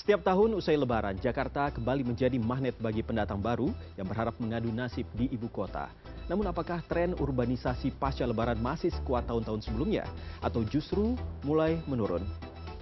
Setiap tahun usai Lebaran, Jakarta kembali menjadi magnet bagi pendatang baru yang berharap mengadu nasib di ibu kota. Namun apakah tren urbanisasi pasca Lebaran masih sekuat tahun-tahun sebelumnya? Atau justru mulai menurun?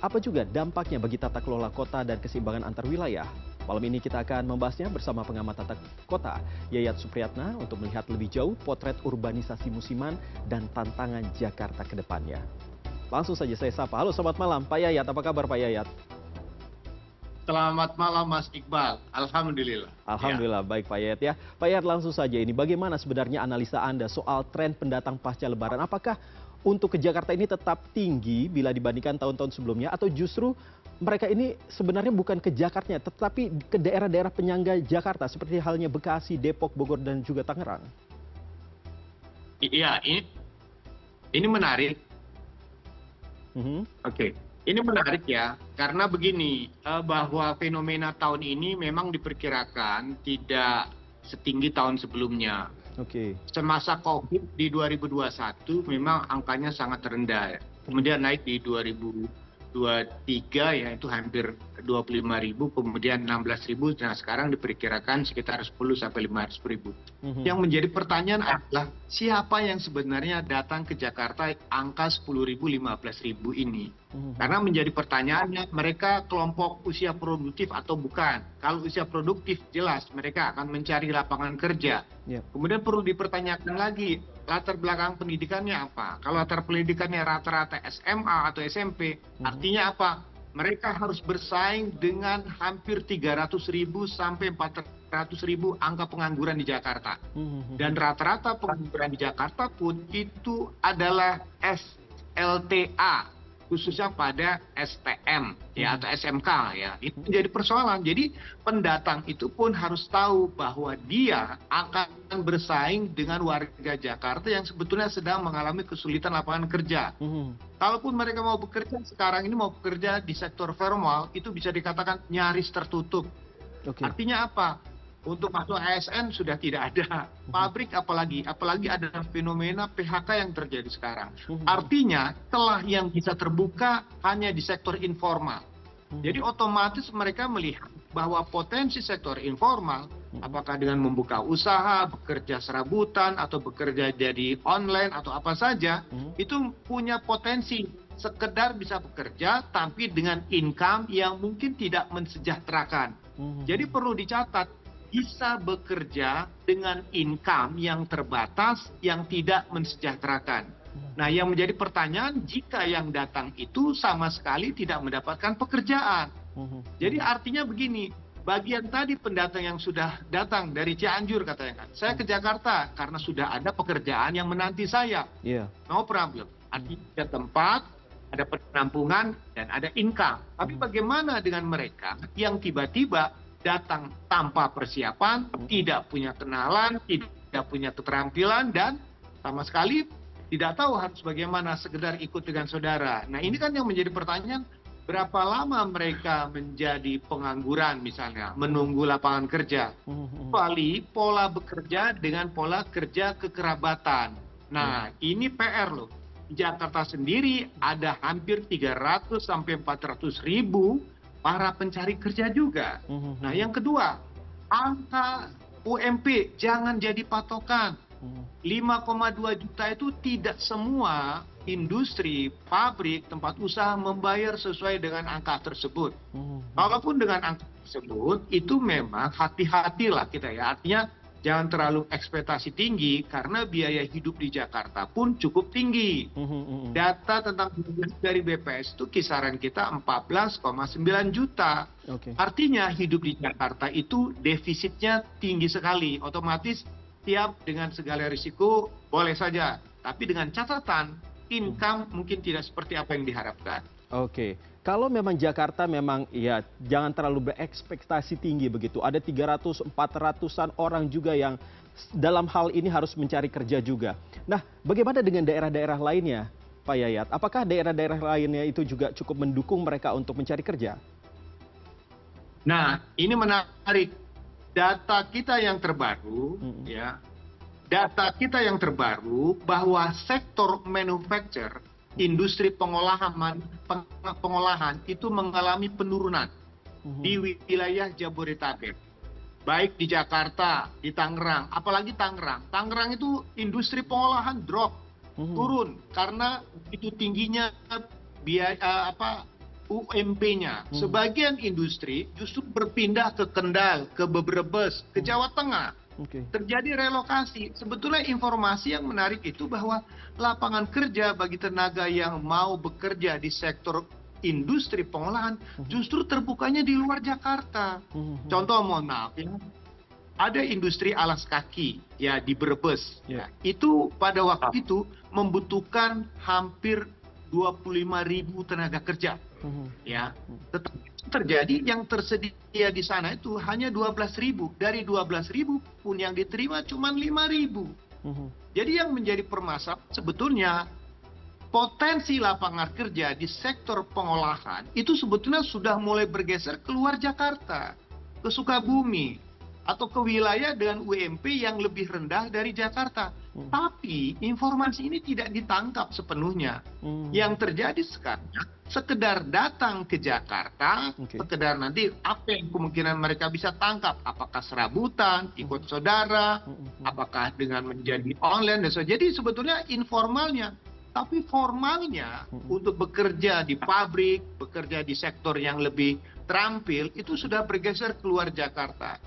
Apa juga dampaknya bagi tata kelola kota dan keseimbangan antar wilayah? Malam ini kita akan membahasnya bersama pengamat tata kota, Yayat Supriyatna, untuk melihat lebih jauh potret urbanisasi musiman dan tantangan Jakarta ke depannya. Langsung saja saya sapa. Halo, selamat malam Pak Yayat. Apa kabar Pak Yayat? Selamat malam Mas Iqbal, Alhamdulillah. Alhamdulillah, baik Pak Yayat ya. Pak Yayat, langsung saja ini, bagaimana sebenarnya analisa Anda soal tren pendatang pasca Lebaran? Apakah untuk ke Jakarta ini tetap tinggi bila dibandingkan tahun-tahun sebelumnya, atau justru mereka ini sebenarnya bukan ke Jakarta, tetapi ke daerah-daerah penyangga Jakarta seperti halnya Bekasi, Depok, Bogor, dan juga Tangerang? Iya, ini menarik. Oke. Ini menarik ya, karena begini, bahwa fenomena tahun ini memang diperkirakan tidak setinggi tahun sebelumnya. Oke. Semasa COVID di 2021 memang angkanya sangat rendah, kemudian naik di 2023 ya itu hampir 25.000, kemudian 16.000, nah sekarang diperkirakan sekitar 10 sampai 15.000. Yang menjadi pertanyaan adalah siapa yang sebenarnya datang ke Jakarta angka 10.000, 15.000 ini? Karena menjadi pertanyaannya, mereka kelompok usia produktif atau bukan? Kalau usia produktif jelas mereka akan mencari lapangan kerja. Kemudian perlu dipertanyakan lagi latar belakang pendidikannya apa? Kalau latar pendidikannya rata-rata SMA atau SMP, artinya apa? Mereka harus bersaing dengan hampir 300.000 sampai 400.000 angka pengangguran di Jakarta. Dan rata-rata pengangguran di Jakarta pun itu adalah SLTA, khususnya pada STM ya atau SMK ya. Itu jadi persoalan. Jadi pendatang itu pun harus tahu bahwa dia akan bersaing dengan warga Jakarta yang sebetulnya sedang mengalami kesulitan lapangan kerja. Kalaupun mereka mau bekerja sekarang ini, mau bekerja di sektor formal, itu bisa dikatakan nyaris tertutup. Artinya apa? Untuk masuk ASN sudah tidak ada, pabrik apalagi ada fenomena PHK yang terjadi sekarang. Artinya celah yang bisa terbuka hanya di sektor informal. Jadi otomatis mereka melihat bahwa potensi sektor informal, apakah dengan membuka usaha, bekerja serabutan, atau bekerja jadi online atau apa saja, itu punya potensi sekedar bisa bekerja tapi dengan income yang mungkin tidak mensejahterakan. Jadi perlu dicatat, bisa bekerja dengan income yang terbatas, yang tidak mensejahterakan. Nah, yang menjadi pertanyaan, jika yang datang itu sama sekali tidak mendapatkan pekerjaan. Jadi artinya begini, bagian tadi pendatang yang sudah datang dari Cianjur katanya, saya ke Jakarta karena sudah ada pekerjaan yang menanti saya. No problem. Artinya ada tempat, ada penampungan, dan ada income. Tapi bagaimana dengan mereka yang tiba-tiba datang tanpa persiapan, tidak punya kenalan, tidak punya keterampilan, dan sama sekali tidak tahu harus bagaimana, sekedar ikut dengan saudara. Nah ini kan yang menjadi pertanyaan, berapa lama mereka menjadi pengangguran misalnya, menunggu lapangan kerja. Kecuali pola bekerja dengan pola kerja kekerabatan. Nah ini PR loh. Di Jakarta sendiri ada hampir 300 sampai 400 ribu para pencari kerja juga. Nah yang kedua, angka UMP jangan jadi patokan. 5,2 juta itu tidak semua industri, pabrik, tempat usaha membayar sesuai dengan angka tersebut. Walaupun dengan angka tersebut, itu memang hati-hatilah kita ya. Artinya jangan terlalu ekspektasi tinggi karena biaya hidup di Jakarta pun cukup tinggi. Data tentang dari BPS itu kisaran kita 14,9 juta. Artinya hidup di Jakarta itu defisitnya tinggi sekali. Otomatis siap dengan segala risiko boleh saja. Tapi dengan catatan income mungkin tidak seperti apa yang diharapkan. Kalau memang Jakarta memang ya jangan terlalu berekspektasi tinggi begitu. Ada 300-400-an orang juga yang dalam hal ini harus mencari kerja juga. Nah, bagaimana dengan daerah-daerah lainnya, Pak Yayat? Apakah daerah-daerah lainnya itu juga cukup mendukung mereka untuk mencari kerja? Nah, ini menarik. Data kita yang terbaru, bahwa sektor manufacture, industri pengolahan itu mengalami penurunan. di wilayah Jabodetabek. Baik di Jakarta, di Tangerang, apalagi Tangerang. Tangerang itu industri pengolahan drop, turun karena itu tingginya biaya UMP-nya. Sebagian industri justru berpindah ke Kendal, ke Brebes, ke Jawa Tengah. Terjadi relokasi. Sebetulnya informasi yang menarik itu bahwa lapangan kerja bagi tenaga yang mau bekerja di sektor industri pengolahan justru terbukanya di luar Jakarta. Contoh, mohon maaf ya, ada industri alas kaki ya di Brebes. Itu pada waktu itu membutuhkan hampir 25.000 tenaga kerja. Ya, tetapi terjadi yang tersedia di sana itu hanya 12.000. Dari 12.000 pun yang diterima cuma 5.000. Jadi yang menjadi permasalahan sebetulnya potensi lapangan kerja di sektor pengolahan itu sebetulnya sudah mulai bergeser keluar Jakarta, ke Sukabumi, atau ke wilayah dengan UMP yang lebih rendah dari Jakarta. Tapi informasi ini tidak ditangkap sepenuhnya. Yang terjadi sekarang, sekedar datang ke Jakarta, sekedar nanti apa yang kemungkinan mereka bisa tangkap, apakah serabutan, ikut saudara, apakah dengan menjadi online, dan sebagainya. Jadi sebetulnya informalnya. Tapi formalnya untuk bekerja di pabrik, bekerja di sektor yang lebih terampil, itu sudah bergeser keluar Jakarta.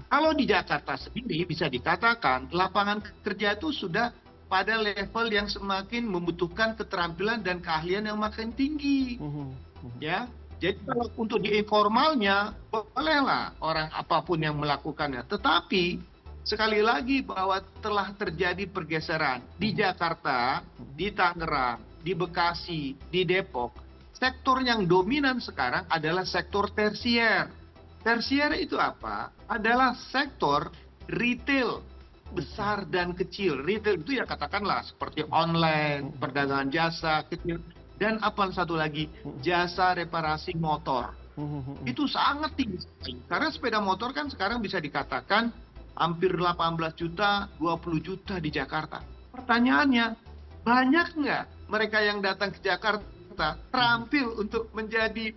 Kalau di Jakarta sendiri bisa dikatakan lapangan kerja itu sudah pada level yang semakin membutuhkan keterampilan dan keahlian yang makin tinggi. Ya, jadi kalau untuk di informalnya bolehlah orang apapun yang melakukannya. Tetapi sekali lagi bahwa telah terjadi pergeseran di Jakarta, di Tangerang, di Bekasi, di Depok. Sektor yang dominan sekarang adalah sektor tersier. Tersier itu apa? Adalah sektor retail besar dan kecil. Retail itu ya katakanlah seperti online, perdagangan jasa kecil, dan apa satu lagi, jasa reparasi motor. Itu sangat tinggi. Karena sepeda motor kan sekarang bisa dikatakan hampir 18 juta, 20 juta di Jakarta. Pertanyaannya, banyak nggak mereka yang datang ke Jakarta terampil untuk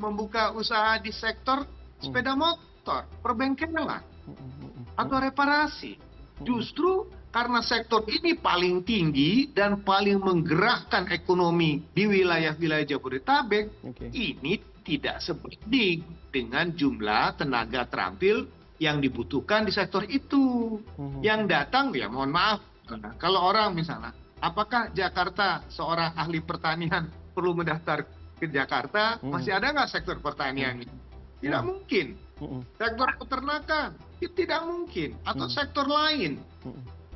membuka usaha di sektor sepeda motor, perbengkelan, atau reparasi? Justru karena sektor ini paling tinggi dan paling menggerakkan ekonomi di wilayah-wilayah Jabodetabek, ini tidak sebanding dengan jumlah tenaga terampil yang dibutuhkan di sektor itu. Yang datang ya mohon maaf, kalau orang misalnya, apakah Jakarta seorang ahli pertanian perlu mendaftar ke Jakarta? Masih ada nggak sektor pertanian? Tidak mungkin. Sektor peternakan tidak mungkin, atau sektor lain.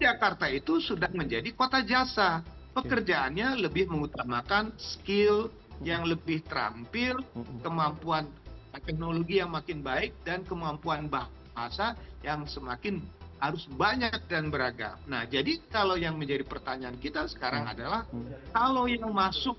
Jakarta itu sudah menjadi kota jasa. Pekerjaannya lebih mengutamakan skill yang lebih terampil, kemampuan teknologi yang makin baik, dan kemampuan bahasa yang semakin harus banyak dan beragam. Nah, jadi kalau yang menjadi pertanyaan kita sekarang adalah, kalau yang masuk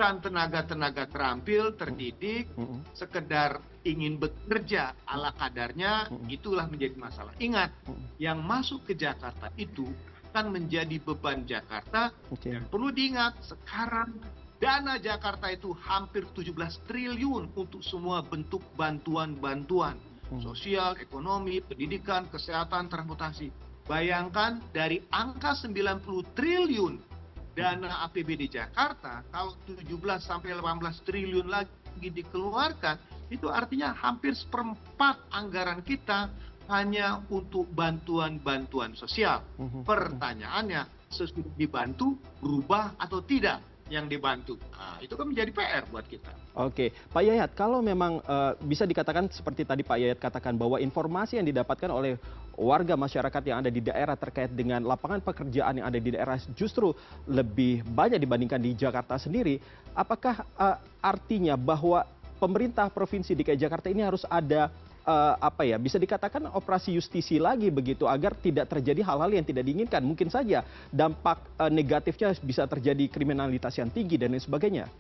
kan tenaga-tenaga terampil, terdidik, sekedar ingin bekerja ala kadarnya, itulah menjadi masalah. Ingat, yang masuk ke Jakarta itu kan menjadi beban Jakarta, dan perlu diingat, sekarang dana Jakarta itu hampir 17 triliun untuk semua bentuk bantuan-bantuan sosial, ekonomi, pendidikan, kesehatan, transportasi. Bayangkan dari angka 90 triliun dana APBD Jakarta, kalau 17 sampai 18 triliun lagi dikeluarkan, itu artinya hampir seperempat anggaran kita hanya untuk bantuan-bantuan sosial. Pertanyaannya, sesudah dibantu, berubah atau tidak yang dibantu? Nah, itu kan menjadi PR buat kita. Oke, Pak Yayat, kalau memang bisa dikatakan seperti tadi Pak Yayat katakan bahwa informasi yang didapatkan oleh warga masyarakat yang ada di daerah terkait dengan lapangan pekerjaan yang ada di daerah justru lebih banyak dibandingkan di Jakarta sendiri, apakah artinya bahwa pemerintah Provinsi DKI Jakarta ini harus ada bisa dikatakan operasi justisi lagi begitu agar tidak terjadi hal-hal yang tidak diinginkan? Mungkin saja dampak negatifnya bisa terjadi kriminalitas yang tinggi dan lain sebagainya.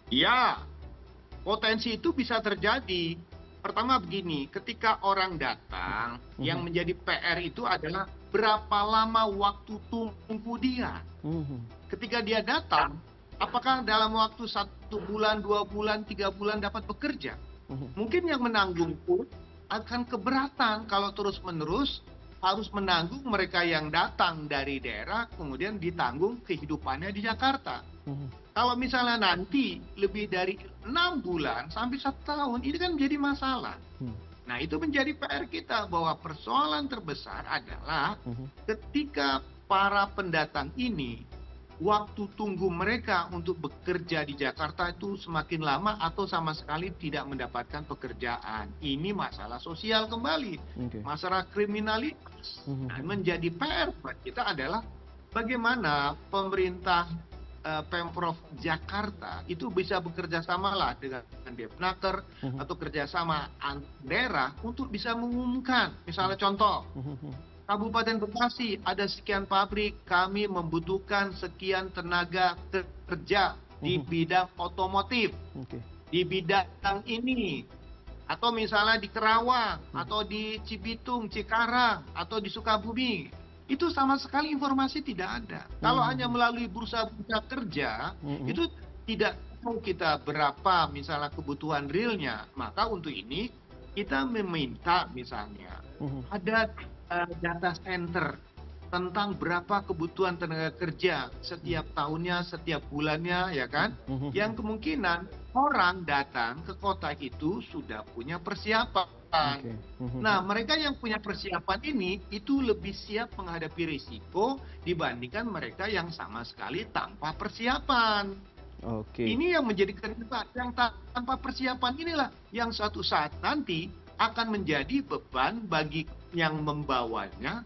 Ya, potensi itu bisa terjadi. Pertama begini, ketika orang datang, yang menjadi PR itu adalah berapa lama waktu tunggu dia. Ketika dia datang, apakah dalam waktu 1 bulan, 2 bulan, 3 bulan dapat bekerja? Mungkin yang menanggung pun akan keberatan kalau terus-menerus harus menanggung mereka yang datang dari daerah, kemudian ditanggung kehidupannya di Jakarta. Kalau misalnya nanti lebih dari 6 bulan sampai 1 tahun, ini kan menjadi masalah. Nah, itu menjadi PR kita, bahwa persoalan terbesar adalah ketika para pendatang ini, waktu tunggu mereka untuk bekerja di Jakarta itu semakin lama atau sama sekali tidak mendapatkan pekerjaan. Ini masalah sosial kembali, masalah kriminalitas. Nah, menjadi PR buat kita adalah bagaimana pemerintah Pemprov Jakarta itu bisa bekerja samalah dengan Depnaker atau kerjasama daerah untuk bisa mengumumkan. Misalnya contoh, Kabupaten Bekasi ada sekian pabrik, kami membutuhkan sekian tenaga kerja di bidang otomotif, di bidang ini. Atau misalnya di Kerawang, atau di Cibitung, Cikarang, atau di Sukabumi. Itu sama sekali informasi tidak ada. Kalau hanya melalui bursa-bursa kerja, itu tidak tahu kita berapa misalnya kebutuhan realnya. Maka untuk ini kita meminta misalnya ada data center tentang berapa kebutuhan tenaga kerja setiap tahunnya, setiap bulannya, ya kan? Yang kemungkinan orang datang ke kota itu sudah punya persiapan. Nah, mereka yang punya persiapan ini itu lebih siap menghadapi risiko dibandingkan mereka yang sama sekali tanpa persiapan. Ini yang menjadi kendala. Yang tanpa persiapan inilah yang suatu saat nanti akan menjadi beban bagi yang membawanya,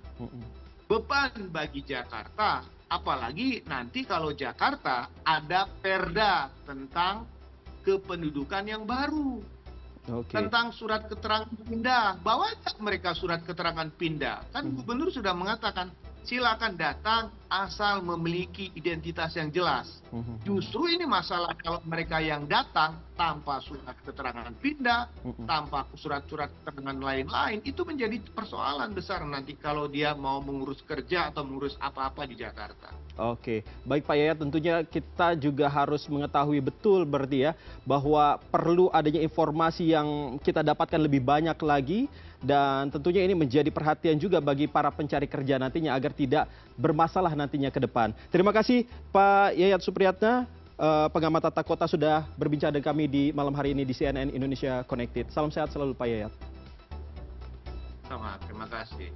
beban bagi Jakarta. Apalagi nanti kalau Jakarta ada perda tentang kependudukan yang baru. Tentang surat keterangan pindah. Bawa mereka surat keterangan pindah. Kan gubernur sudah mengatakan, silakan datang asal memiliki identitas yang jelas. Justru ini masalah kalau mereka yang datang tanpa surat keterangan pindah, tanpa surat-surat keterangan lain-lain, itu menjadi persoalan besar nanti kalau dia mau mengurus kerja atau mengurus apa-apa di Jakarta. Oke, baik Pak Yayat, tentunya kita juga harus mengetahui betul berarti ya, bahwa perlu adanya informasi yang kita dapatkan lebih banyak lagi, dan tentunya ini menjadi perhatian juga bagi para pencari kerja nantinya agar tidak bermasalah nantinya ke depan. Terima kasih Pak Yayat Supriyatna, pengamat tata kota, sudah berbincang dengan kami di malam hari ini di CNN Indonesia Connected. Salam sehat selalu Pak Yayat. Sama, terima kasih.